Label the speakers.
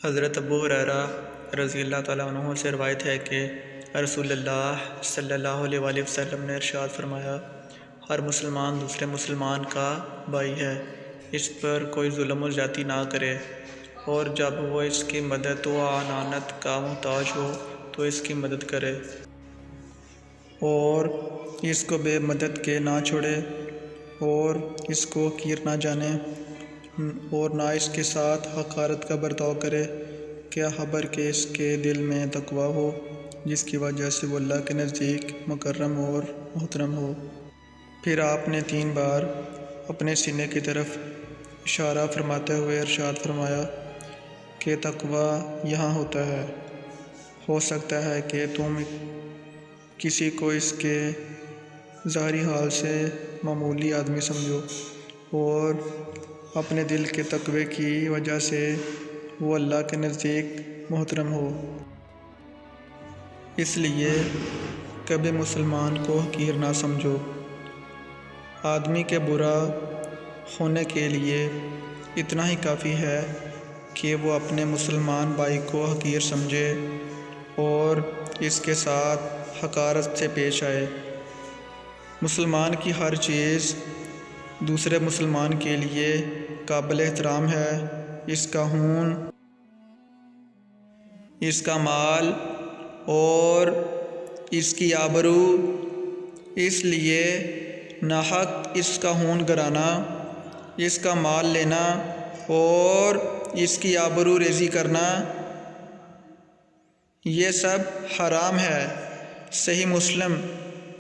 Speaker 1: حضرت ابو ہریرہ رضی اللہ تعالیٰ عنہ سے روایت ہے کہ رسول اللہ صلی اللہ علیہ وآلہ وسلم نے ارشاد فرمایا، ہر مسلمان دوسرے مسلمان کا بھائی ہے، اس پر کوئی ظلم و زیادتی نہ کرے، اور جب وہ اس کی مدد و اعانت کا محتاج ہو تو اس کی مدد کرے، اور اس کو بے مدد کے نہ چھوڑے، اور اس کو حقیر نہ جانے، اور نہ اس کے ساتھ حقارت کا برتاؤ کرے، کیا خبر کہ اس کے دل میں تقویٰ ہو، جس کی وجہ سے وہ اللہ کے نزدیک مکرم اور محترم ہو۔ پھر آپ نے 3 بار اپنے سینے کی طرف اشارہ فرماتے ہوئے ارشاد فرمایا کہ تقویٰ یہاں ہوتا ہے۔ ہو سکتا ہے کہ تم کسی کو اس کے ظاہری حال سے معمولی آدمی سمجھو، اور اپنے دل کے تقوی کی وجہ سے وہ اللہ کے نزدیک محترم ہو۔ اس لیے کبھی مسلمان کو حقیر نہ سمجھو۔ آدمی کے برا ہونے کے لیے اتنا ہی کافی ہے کہ وہ اپنے مسلمان بھائی کو حقیر سمجھے اور اس کے ساتھ حقارت سے پیش آئے۔ مسلمان کی ہر چیز دوسرے مسلمان کے لیے قابل احترام ہے، اس کا خون، اس کا مال اور اس کی آبرو، اس لیے ناحق اس کا خون گرانا، اس کا مال لینا اور اس کی آبرو ریزی کرنا، یہ سب حرام ہے۔ صحیح مسلم